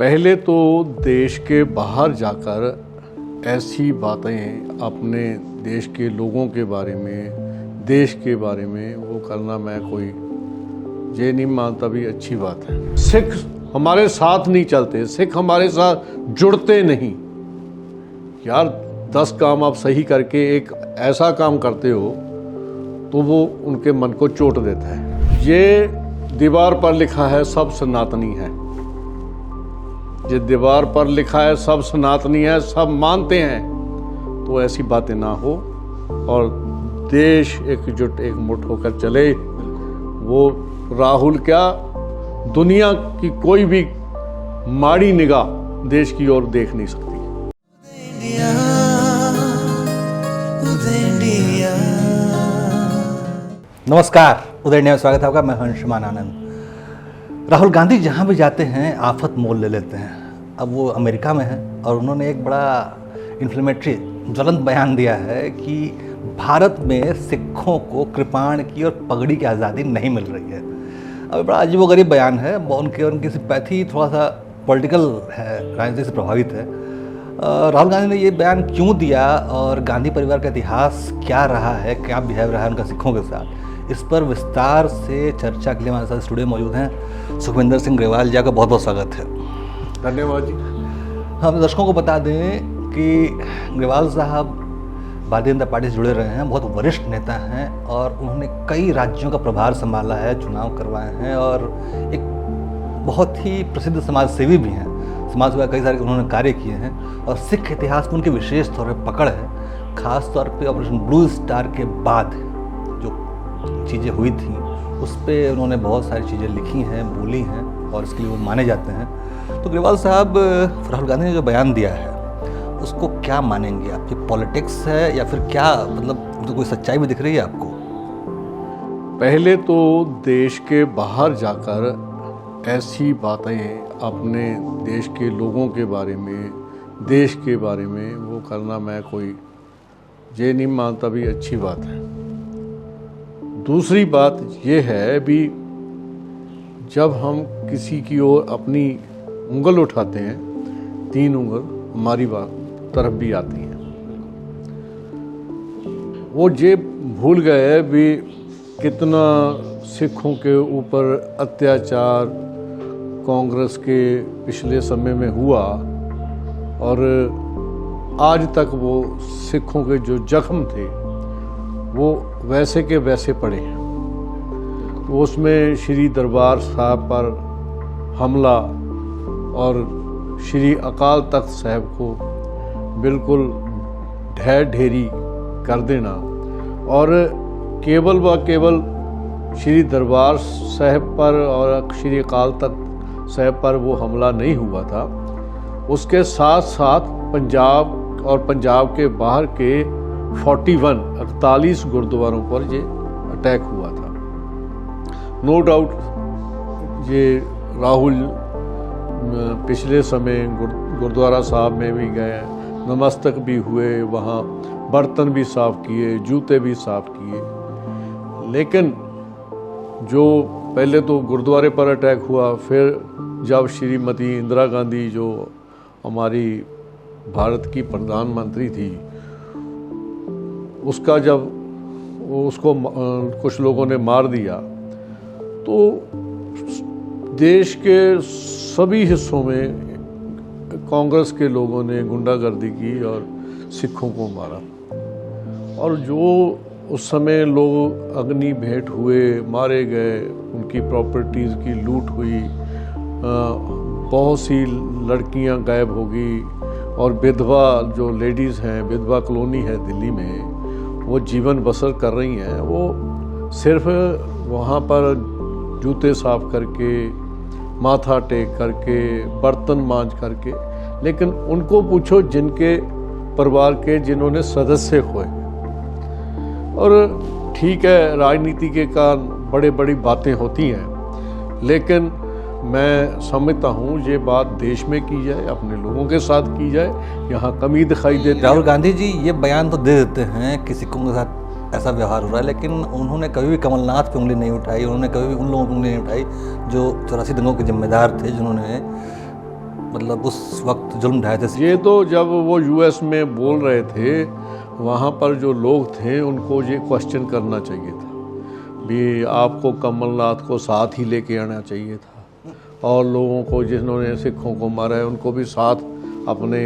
पहले तो देश के बाहर जाकर ऐसी बातें अपने देश के लोगों के बारे में, देश के बारे में वो करना मैं कोई ये नहीं मानता भी अच्छी बात है। सिख हमारे साथ नहीं चलते, सिख हमारे साथ जुड़ते नहीं। यार 10 काम आप सही करके एक ऐसा काम करते हो तो वो उनके मन को चोट देता है। ये दीवार पर लिखा है सब सनातनी है, ये दीवार पर लिखा है सब सनातनी है, सब मानते हैं, तो ऐसी बातें ना हो और देश एकजुट एकमुठ होकर चले। वो राहुल क्या, दुनिया की कोई भी माड़ी निगाह देश की ओर देख नहीं सकती। नमस्कार, उदय इंडिया में स्वागत है आपका। मैं अंशुमान आनंद। राहुल गांधी जहाँ भी जाते हैं आफत मोल ले लेते हैं। अब वो अमेरिका में हैं और उन्होंने एक बड़ा इन्फ्लेमेटरी ज्वलंत बयान दिया है कि भारत में सिखों को कृपाण की और पगड़ी की आज़ादी नहीं मिल रही है। अब बड़ा अजीबोगरीब बयान है। उनकी सिंपैथी थोड़ा सा पॉलिटिकल है, राजनीति से प्रभावित है। राहुल गांधी ने ये बयान क्यों दिया और गांधी परिवार का इतिहास क्या रहा है, क्या बिहेव रहा है उनका सिखों के साथ, इस पर विस्तार से चर्चा के लिए हमारे साथ स्टूडियो मौजूद हैं सुखविंदर सिंह ग्रेवाल जी का बहुत बहुत स्वागत है। धन्यवाद जी। हम दर्शकों को बता दें कि ग्रेवाल साहब भारतीय जनता पार्टी से जुड़े रहे हैं, बहुत वरिष्ठ नेता हैं और उन्होंने कई राज्यों का प्रभार संभाला है, चुनाव करवाए हैं और एक बहुत ही प्रसिद्ध समाज सेवी भी हैं। समाज सेवा कई सारे उन्होंने कार्य किए हैं और सिख इतिहास में उनकी विशेष तौर पर पकड़ है। खास तौर पे ऑपरेशन ब्लू स्टार के बाद जो चीज़ें हुई थी उस पर उन्होंने बहुत सारी चीज़ें लिखी हैं, बोली हैं और इसके लिए वो माने जाते हैं। तो ग्रेवाल साहब, राहुल गांधी ने जो बयान दिया है उसको क्या मानेंगे आप? ये पॉलिटिक्स है या फिर क्या, मतलब तो कोई सच्चाई भी दिख रही है आपको? पहले तो देश के बाहर जाकर ऐसी बातें अपने देश के लोगों के बारे में, देश के बारे में वो करना मैं कोई ये नहीं मानता भी अच्छी बात है। दूसरी बात ये है भी, जब हम किसी की ओर अपनी उंगल उठाते हैं, 3 उंगल हमारी बात तरफ भी आती हैं। वो ये भूल गए भी कितना सिखों के ऊपर अत्याचार कांग्रेस के पिछले समय में हुआ और आज तक वो सिखों के जो जख्म थे वो वैसे के वैसे पड़े हैं। वो उसमें श्री दरबार साहब पर हमला और श्री अकाल तख्त साहब को बिल्कुल ढेरी कर देना और केवल व केवल श्री दरबार साहब पर और श्री अकाल तख्त साहब पर वो हमला नहीं हुआ था, उसके साथ साथ पंजाब और पंजाब के बाहर के 41 गुरुद्वारों पर ये अटैक हुआ था। नो डाउट ये राहुल पिछले समय गुरुद्वारा साहब में भी गए, नमस्तक भी हुए, वहाँ बर्तन भी साफ़ किए, जूते भी साफ़ किए, लेकिन जो पहले तो गुरुद्वारे पर अटैक हुआ, फिर जब श्रीमती इंदिरा गांधी जो हमारी भारत की प्रधानमंत्री थी, उसका जब उसको कुछ लोगों ने मार दिया तो देश के सभी हिस्सों में कांग्रेस के लोगों ने गुंडागर्दी की और सिखों को मारा। और जो उस समय लोग अग्नि भेंट हुए, मारे गए, उनकी प्रॉपर्टीज़ की लूट हुई, बहुत सी लड़कियां गायब हो गई और विधवा जो लेडीज़ हैं, विधवा कॉलोनी है दिल्ली में, वो जीवन बसर कर रही हैं। वो सिर्फ वहाँ पर जूते साफ करके, माथा टेक करके, बर्तन मांज करके, लेकिन उनको पूछो जिनके परिवार के जिन्होंने सदस्य खोए। और ठीक है, राजनीति के कारण बड़े बड़ी बातें होती हैं, लेकिन मैं समझता हूँ ये बात देश में की जाए, अपने लोगों के साथ की जाए, यहाँ कमी दिखाई देती है। राहुल गांधी जी ये बयान तो दे देते हैं कि सिखों के साथ ऐसा व्यवहार हो रहा है, लेकिन उन्होंने कभी भी कमलनाथ पे उंगली नहीं उठाई, उन्होंने कभी भी उन लोगों पर उंगली नहीं उठाई जो 84 दंगों के जिम्मेदार थे, जिन्होंने मतलब उस वक्त जुल्म ढाए थे? ये तो जब वो यूएस में बोल रहे थे, वहाँ पर जो लोग थे उनको ये क्वेश्चन करना चाहिए था भी, आपको कमलनाथ को साथ ही लेके आना चाहिए था, और लोगों को जिन्होंने सिखों को मारा है उनको भी साथ अपने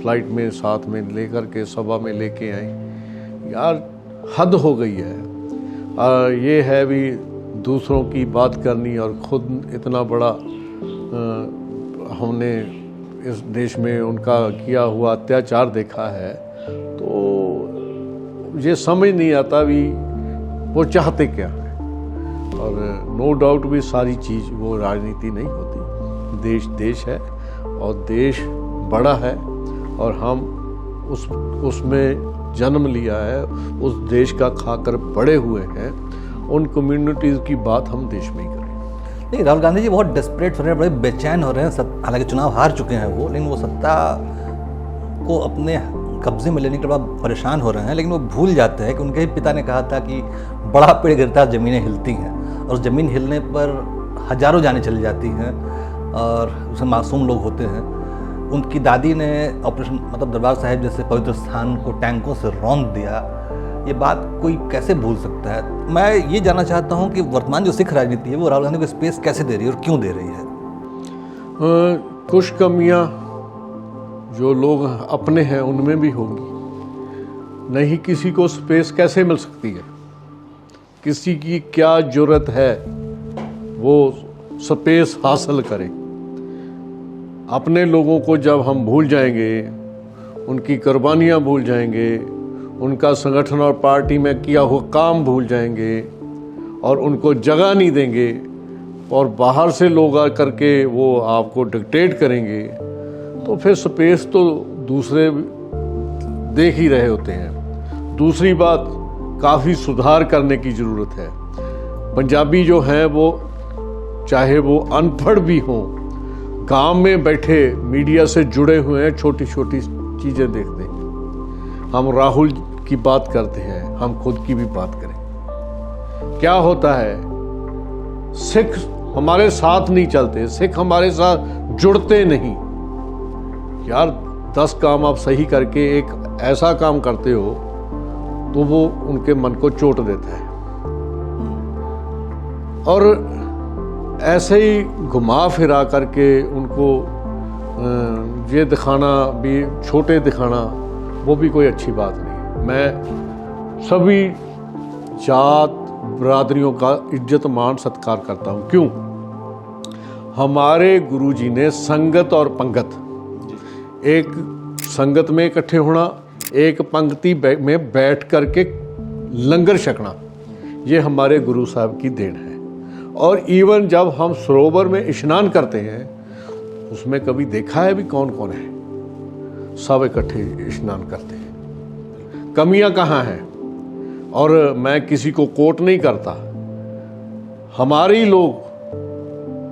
फ्लाइट में साथ में लेकर के सभा में लेके आए। यार हद हो गई है। ये है भी दूसरों की बात करनी और खुद इतना बड़ा हमने इस देश में उनका किया हुआ अत्याचार देखा है, तो ये समझ नहीं आता भी वो चाहते क्या है। और नो डाउट भी सारी चीज़ वो राजनीति नहीं होती, देश देश है और देश बड़ा है और हम उसमें जन्म लिया है, उस देश का खाकर बड़े हुए हैं। उन कम्युनिटीज़ की बात हम देश में ही करें। नहीं, राहुल गांधी जी बहुत डेस्परेट हो रहे हैं, बड़े बेचैन हो रहे हैं। हालांकि चुनाव हार चुके हैं वो, लेकिन वो सत्ता को अपने कब्जे में लेने के बाद परेशान हो रहे हैं। लेकिन वो भूल जाते हैं कि उनके ही पिता ने कहा था कि बड़ा पेड़ गिरता है ज़मीनें हिलती हैं, और ज़मीन हिलने पर हजारों जानें चली जाती हैं और उसमें मासूम लोग होते हैं। उनकी दादी ने ऑपरेशन मतलब दरबार साहिब जैसे पवित्र स्थान को टैंकों से रौंद दिया। ये बात कोई कैसे भूल सकता है? मैं ये जानना चाहता हूँ कि वर्तमान जो सिख राजनीति है वो राहुल गांधी को स्पेस कैसे दे रही है और क्यों दे रही है? कुछ कमियां जो लोग अपने हैं उनमें भी होंगी, नहीं किसी को स्पेस कैसे मिल सकती है? किसी की क्या जुर्रत है वो स्पेस हासिल करे? अपने लोगों को जब हम भूल जाएंगे, उनकी कुर्बानियाँ भूल जाएंगे, उनका संगठन और पार्टी में किया हुआ काम भूल जाएंगे और उनको जगह नहीं देंगे और बाहर से लोग आ करके वो आपको डिक्टेट करेंगे, तो फिर स्पेस तो दूसरे देख ही रहे होते हैं। दूसरी बात, काफ़ी सुधार करने की ज़रूरत है। पंजाबी जो हैं वो चाहे वो अनपढ़ भी हों, गांव में बैठे मीडिया से जुड़े हुए हैं, छोटी छोटी चीज़ें देखते हैं। हम राहुल की बात करते हैं, हम खुद की भी बात करें। क्या होता है, सिख हमारे साथ नहीं चलते, सिख हमारे साथ जुड़ते नहीं। यार 10 काम आप सही करके एक ऐसा काम करते हो तो वो उनके मन को चोट देता है। और ऐसे ही घुमा फिरा करके उनको ये दिखाना भी, छोटे दिखाना, वो भी कोई अच्छी बात नहीं। मैं सभी जात बरादरियों का इज्जत मान सत्कार करता हूँ। क्यों? हमारे गुरुजी ने संगत और पंगत, एक संगत में इकट्ठे होना, एक पंक्ति में बैठ करके लंगर छकना, ये हमारे गुरु साहब की देन है। और इवन जब हम सरोवर में स्नान करते हैं, उसमें कभी देखा है भी कौन कौन है? सब इकट्ठे स्नान करते हैं। कमियां कहाँ हैं? और मैं किसी को कोट नहीं करता, हमारे ही लोग,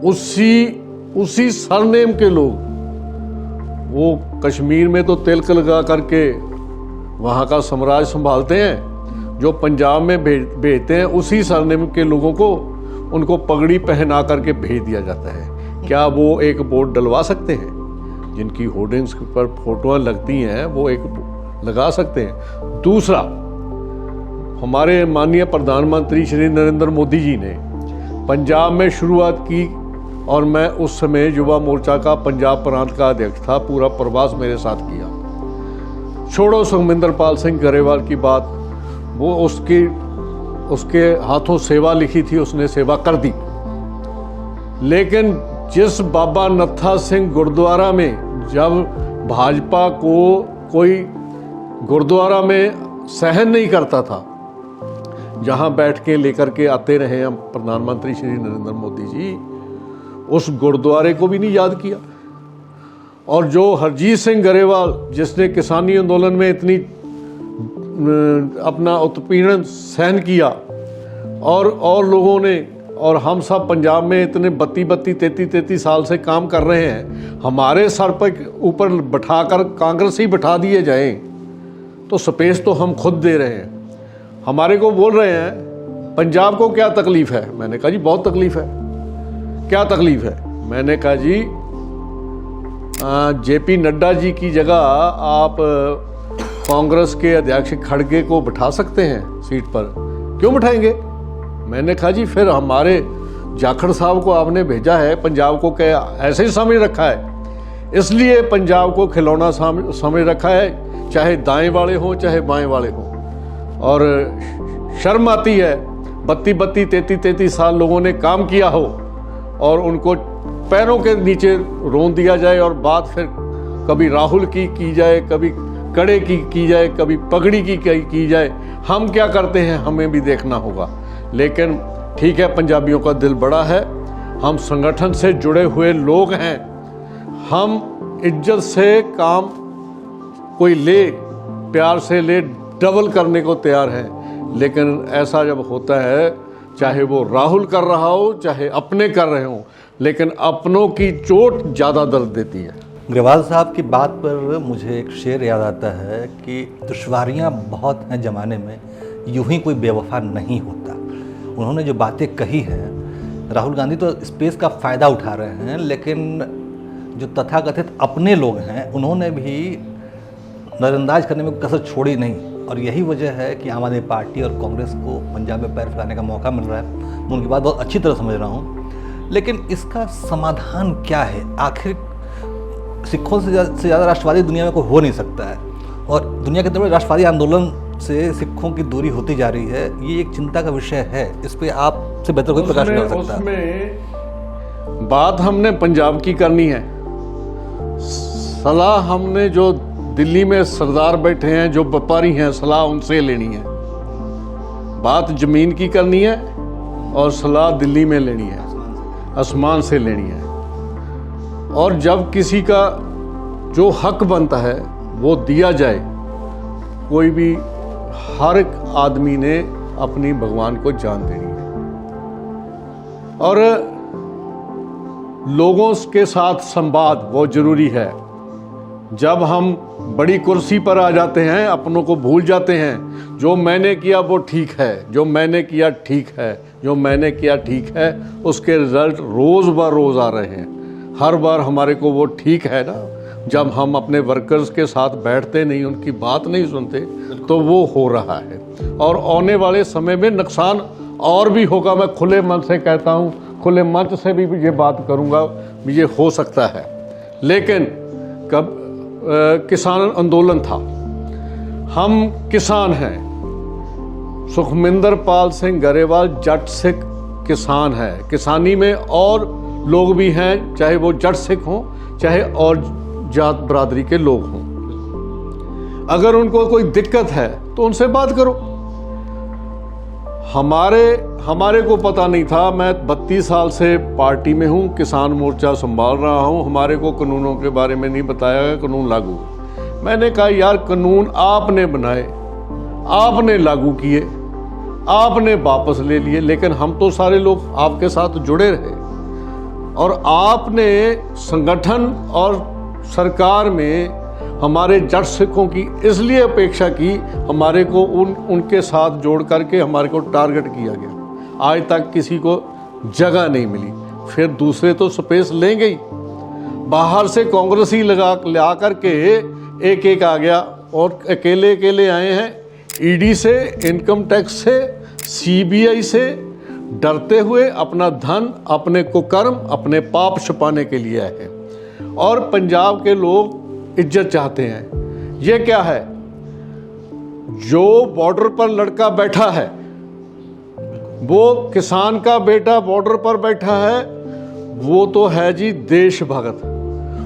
उसी सरनेम के लोग, वो कश्मीर में तो तिलक लगा करके वहाँ का साम्राज्य संभालते हैं, जो पंजाब में भेजते हैं उसी सरनेम के लोगों को, उनको पगड़ी पहना करके भेज दिया जाता है। क्या वो एक बोर्ड डलवा सकते हैं? जिनकी होर्डिंग्स पर फोटोआं लगती हैं वो एक लगा सकते हैं। दूसरा, हमारे माननीय प्रधानमंत्री श्री नरेंद्र मोदी जी ने पंजाब में शुरुआत की, और मैं उस समय युवा मोर्चा का पंजाब प्रांत का अध्यक्ष था, पूरा प्रवास मेरे साथ किया। छोड़ो सुखविंदर पाल सिंह गरेवाल की बात, वो उसके हाथों सेवा लिखी थी, उसने सेवा कर दी। लेकिन जिस बाबा नत्था सिंह गुरुद्वारा में, जब भाजपा को कोई गुरुद्वारा में सहन नहीं करता था, जहां बैठ के लेकर के आते रहे हम प्रधानमंत्री श्री नरेंद्र मोदी जी, उस गुरुद्वारे को भी नहीं याद किया। और जो हरजीत सिंह गरेवाल, जिसने किसानी आंदोलन में इतनी अपना उत्पीड़न सहन किया, और लोगों ने, और हम सब पंजाब में इतने 32-33 साल से काम कर रहे हैं, हमारे सर पर ऊपर बैठाकर कांग्रेस ही बैठा दिए जाएं, तो स्पेस तो हम खुद दे रहे हैं। हमारे को बोल रहे हैं पंजाब को क्या तकलीफ है? मैंने कहा जी बहुत तकलीफ है। क्या तकलीफ है? मैंने कहा जी जेपी नड्डा जी की जगह आप कांग्रेस के अध्यक्ष खड़गे को बिठा सकते हैं सीट पर, क्यों बिठाएंगे? मैंने कहा जी फिर हमारे जाखड़ साहब को आपने भेजा है, पंजाब को क्या ऐसे ही समझ रखा है? इसलिए पंजाब को खिलौना समझ रखा है, चाहे दाएं वाले हों चाहे बाएं वाले हों। और शर्म आती है 32-33 साल लोगों ने काम किया हो और उनको पैरों के नीचे रोन दिया जाए और बात फिर कभी राहुल की जाए, कभी कड़े की जाए, कभी पगड़ी की जाए। हम क्या करते हैं हमें भी देखना होगा। लेकिन ठीक है, पंजाबियों का दिल बड़ा है, हम संगठन से जुड़े हुए लोग हैं, हम इज्जत से काम कोई ले, प्यार से ले, डबल करने को तैयार हैं। लेकिन ऐसा जब होता है, चाहे वो राहुल कर रहा हो चाहे अपने कर रहे हो, लेकिन अपनों की चोट ज़्यादा दर्द देती है। ग्रेवाल साहब की बात पर मुझे एक शेर याद आता है कि दुश्वारियाँ बहुत हैं ज़माने में, यूं ही कोई बेवफा नहीं होता। उन्होंने जो बातें कही हैं, राहुल गांधी तो स्पेस का फ़ायदा उठा रहे हैं, लेकिन जो तथाकथित अपने लोग हैं उन्होंने भी नज़रअंदाज करने में कसर छोड़ी नहीं। और यही वजह है कि आम आदमी पार्टी और कांग्रेस को पंजाब में पैर फैलाने का मौका मिल रहा है। मैं उनकी बात बहुत अच्छी तरह समझ रहा हूँ, लेकिन इसका समाधान क्या है? आखिर सिखों से ज़्यादा राष्ट्रवादी दुनिया में कोई हो नहीं सकता है, और दुनिया के तरफ राष्ट्रवादी आंदोलन से सिखों की दूरी होती जा रही है। ये एक चिंता का विषय है, इस पे आपसे बेहतर कोई प्रकाश नहीं हो सकता। उसमें बात हमने पंजाब की करनी है, सलाह हमने जो दिल्ली में सरदार बैठे हैं, जो व्यापारी हैं, सलाह उनसे लेनी है। बात जमीन की करनी है और सलाह दिल्ली में लेनी है, आसमान से लेनी है। और जब किसी का जो हक बनता है वो दिया जाए। कोई भी, हर एक आदमी ने अपनी भगवान को जान देनी है और लोगों के साथ संवाद बहुत जरूरी है। जब हम बड़ी कुर्सी पर आ जाते हैं, अपनों को भूल जाते हैं। जो मैंने किया वो ठीक है, जो मैंने किया ठीक है, जो मैंने किया ठीक है, उसके रिजल्ट रोज़ ब रोज़ आ रहे हैं। हर बार हमारे को वो ठीक है ना, जब हम अपने वर्कर्स के साथ बैठते नहीं, उनकी बात नहीं सुनते, तो वो हो रहा है। और आने वाले समय में नुकसान और भी होगा। मैं खुले मन से कहता हूँ, खुले मंच से भी ये बात करूँगा, ये हो सकता है। लेकिन कब किसान आंदोलन था, हम किसान हैं। सुखविंदर पाल सिंह गरेवाल जट सिख किसान है। किसानी में और लोग भी हैं, चाहे वो जट सिख हों चाहे और जात बरादरी के लोग हों। अगर उनको कोई दिक्कत है तो उनसे बात करो। हमारे को पता नहीं था। मैं 32 साल से पार्टी में हूँ, किसान मोर्चा संभाल रहा हूँ। हमारे को कानूनों के बारे में नहीं बताया गया, कानून लागू। मैंने कहा यार, कानून आपने बनाए, आपने लागू किए, आपने वापस ले लिए, लेकिन हम तो सारे लोग आपके साथ जुड़े रहे। और आपने संगठन और सरकार में हमारे जट सिखों की इसलिए अपेक्षा की, हमारे को उनके साथ जोड़ करके हमारे को टारगेट किया गया। आज तक किसी को जगह नहीं मिली। फिर दूसरे तो स्पेस लेंगे ही। बाहर से कांग्रेस ही ला करके एक आ गया, और अकेले आए हैं। ईडी से, इनकम टैक्स से, सीबीआई से डरते हुए अपना धन, अपने कुकर्म, अपने पाप छुपाने के लिए आए हैं। और पंजाब के लोग इज्जत चाहते हैं। ये क्या है? जो बॉर्डर पर लड़का बैठा है, वो किसान का बेटा बॉर्डर पर बैठा है, वो तो है जी देशभक्त।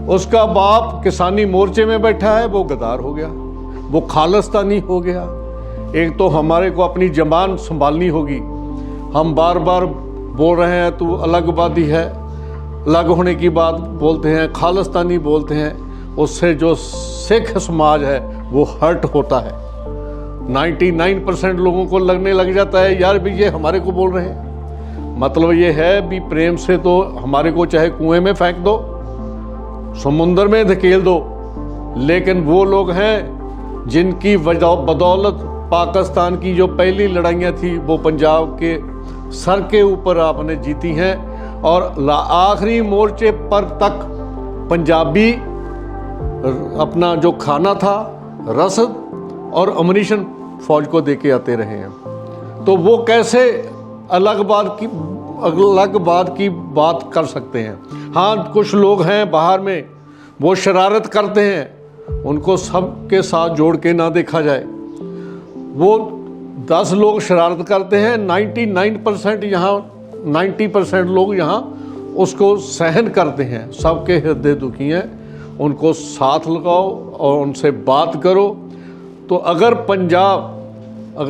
उसका बाप किसानी मोर्चे में बैठा है, वो गद्दार हो गया, वो खालिस्तानी हो गया। एक तो हमारे को अपनी जबान संभालनी होगी। हम बार बार बोल रहे हैं तू अलगवादी है, अलग होने की बात बोलते हैं, खालिस्तानी बोलते हैं। उससे जो सिख समाज है वो हर्ट होता है। 99% लोगों को लगने लग जाता है यार भी ये हमारे को बोल रहे हैं। मतलब ये है भी प्रेम से तो हमारे को चाहे कुएं में फेंक दो, समुंदर में धकेल दो, लेकिन वो लोग हैं जिनकी बदौलत पाकिस्तान की जो पहली लड़ाइयाँ थी वो पंजाब के सर के ऊपर आपने जीती हैं। और आखिरी मोर्चे पर तक पंजाबी अपना जो खाना था, रसद और अम्युनिशन फौज को देके आते रहे हैं। तो वो कैसे अलग बात की बात कर सकते हैं। हाँ, कुछ लोग हैं बाहर में वो शरारत करते हैं, उनको सबके साथ जोड़ के ना देखा जाए। वो 10 लोग शरारत करते हैं, 99% यहाँ 90% लोग यहाँ उसको सहन करते हैं। सबके हृदय दुखी हैं, उनको साथ लगाओ और उनसे बात करो। तो अगर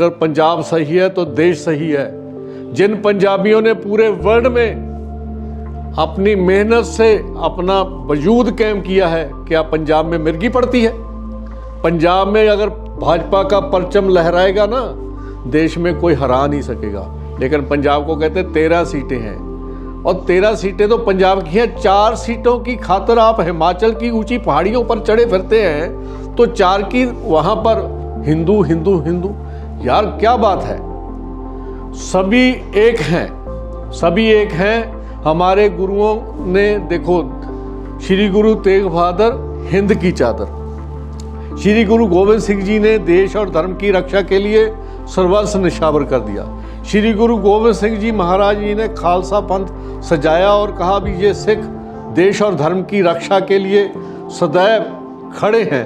पंजाब सही है तो देश सही है। जिन पंजाबियों ने पूरे वर्ल्ड में अपनी मेहनत से अपना वजूद कायम किया है, क्या पंजाब में मिर्गी पड़ती है? पंजाब में अगर भाजपा का परचम लहराएगा ना, देश में कोई हरा नहीं सकेगा। लेकिन पंजाब को कहते 13 सीटें हैं और 13 सीटें तो पंजाब की हैं। 4 सीटों की खातर आप हिमाचल की ऊंची पहाड़ियों पर चढ़े फिरते हैं, तो 4 की वहां पर हिंदू हिंदू हिंदू। यार क्या बात है, सभी एक हैं, सभी एक हैं। हमारे गुरुओं ने देखो, श्री गुरु तेग बहादुर हिंद की चादर, श्री गुरु गोविंद सिंह जी ने देश और धर्म की रक्षा के लिए सर्वस्व निछावर कर दिया। श्री गुरु गोविंद सिंह जी महाराज जी ने खालसा पंथ सजाया और कहा भी ये सिख देश और धर्म की रक्षा के लिए सदैव खड़े हैं।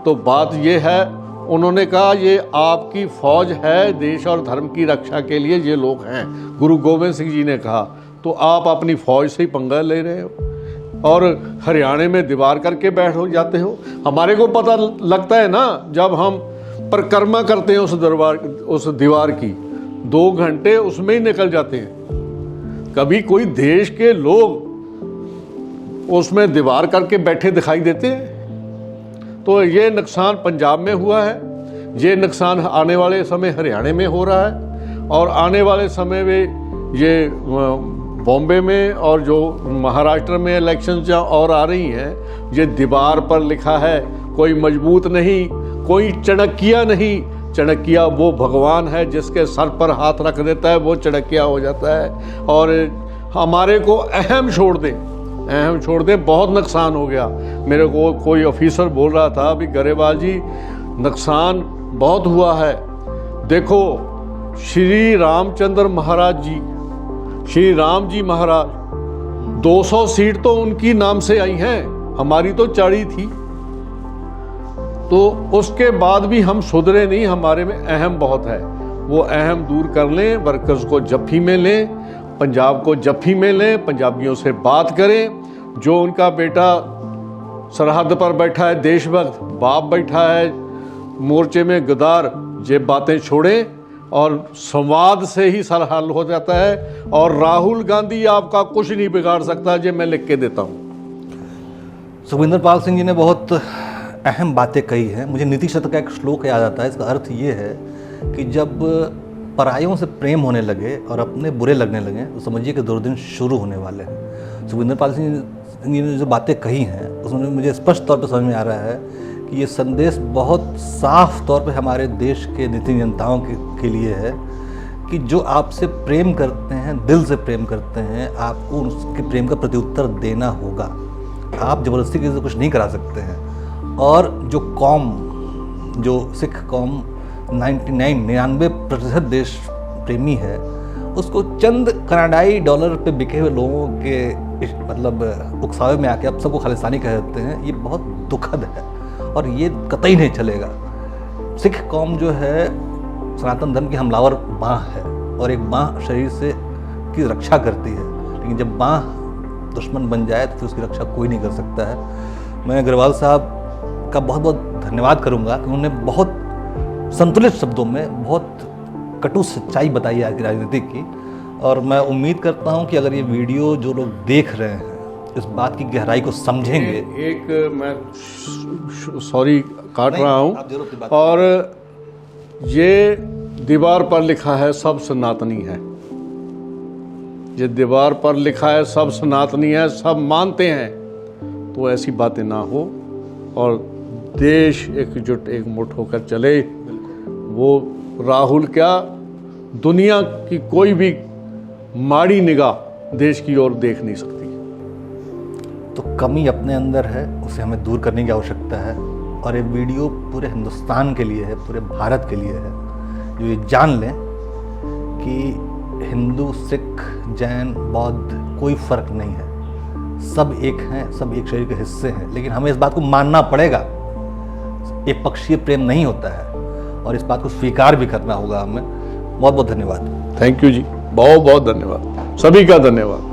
तो बात ये है, उन्होंने कहा ये आपकी फौज है, देश और धर्म की रक्षा के लिए ये लोग हैं, गुरु गोविंद सिंह जी ने कहा। तो आप अपनी फौज से ही पंगा ले रहे हो और हरियाणा में दीवार करके बैठ हो जाते हो। हमारे को पता लगता है ना, जब हम परिक्रमा करते हैं उस दीवार की, 2 घंटे उसमें ही निकल जाते हैं। कभी कोई देश के लोग उसमें दीवार करके बैठे दिखाई देते हैं? तो ये नुकसान पंजाब में हुआ है, ये नुकसान आने वाले समय हरियाणा में हो रहा है और आने वाले समय में ये बॉम्बे में और जो महाराष्ट्र में इलेक्शन जहाँ और आ रही हैं, ये दीवार पर लिखा है। कोई मजबूत नहीं, कोई चाणक्य नहीं। चाणक्य वो भगवान है जिसके सर पर हाथ रख देता है, वो चाणक्य हो जाता है। और हमारे को अहम छोड़ दे, बहुत नुकसान हो गया। मेरे को कोई ऑफिसर बोल रहा था अभी, गरेवाल जी नुकसान बहुत हुआ है। देखो, श्री रामचंद्र महाराज जी, श्री राम जी महाराज, 200 सीट तो उनकी नाम से आई हैं, हमारी तो 40 थी। तो उसके बाद भी हम सुधरे नहीं, हमारे में अहम बहुत है। वो अहम दूर कर लें, वर्कर्स को जफ्फी में लें, पंजाब को जफ्फी में लें, पंजाबियों से बात करें। जो उनका बेटा सरहद पर बैठा है, देशभक्त बाप बैठा है मोर्चे में गद्दार, ये बातें छोड़ें और संवाद से ही सर हल हो जाता है। और राहुल गांधी आपका कुछ नहीं बिगाड़ सकता, ये मैं लिख के देता हूँ। सुखविंदर पाल सिंह जी ने बहुत अहम बातें कही हैं। मुझे नीति शतक का एक श्लोक याद आता है। इसका अर्थ ये है कि जब परायों से प्रेम होने लगे और अपने बुरे लगने लगे, तो समझिए कि दुर्दिन शुरू होने वाले हैं। सुखविंदर पाल सिंह जी ने जो बातें कही हैं, उसमें मुझे स्पष्ट तौर पर समझ में आ रहा है कि ये संदेश बहुत साफ तौर पे हमारे देश के नीति नियंताओं के लिए है कि जो आपसे प्रेम करते हैं, दिल से प्रेम करते हैं, आपको उसके प्रेम का प्रत्युत्तर देना होगा। आप ज़बरदस्ती किसी से कुछ नहीं करा सकते हैं। और जो कौम, जो सिख कौम 99% देश प्रेमी है, उसको चंद कनाडाई डॉलर पे बिके हुए लोगों के मतलब उकसावे में आके अब सबको खालिस्तानी कह देते हैं, ये बहुत दुखद है और ये कतई नहीं चलेगा। सिख कौम जो है सनातन धर्म की हमलावर बाँह है और एक बाँह शरीर से की रक्षा करती है, लेकिन जब बाँह दुश्मन बन जाए तो फिर उसकी रक्षा कोई नहीं कर सकता है। मैं अग्रवाल साहब का बहुत बहुत धन्यवाद करूंगा कि उन्होंने बहुत संतुलित शब्दों में बहुत कटु सच्चाई बताई आज की राजनीति की। और मैं उम्मीद करता हूं कि अगर ये वीडियो जो लोग देख रहे हैं इस बात की गहराई को समझेंगे। एक मैं सॉरी काट रहा हूं, और ये दीवार पर लिखा है सब सनातनी है, ये दीवार पर लिखा है सब सनातनी है, सब मानते हैं। तो ऐसी बातें ना हो और देश एकजुट एक मुठ होकर चले। वो राहुल क्या, दुनिया की कोई भी माड़ी निगाह देश की ओर देख नहीं सकती। तो कमी अपने अंदर है, उसे हमें दूर करने की आवश्यकता है। और ये वीडियो पूरे हिंदुस्तान के लिए है, पूरे भारत के लिए है, जो ये जान लें कि हिंदू, सिख, जैन, बौद्ध कोई फ़र्क नहीं है, सब एक हैं, सब एक शरीर के हिस्से हैं। लेकिन हमें इस बात को मानना पड़ेगा, एक पक्षीय प्रेम नहीं होता है, और इस बात को स्वीकार भी करना होगा हमें। बहुत बहुत धन्यवाद। थैंक यू जी, बहुत बहुत धन्यवाद, सभी का धन्यवाद।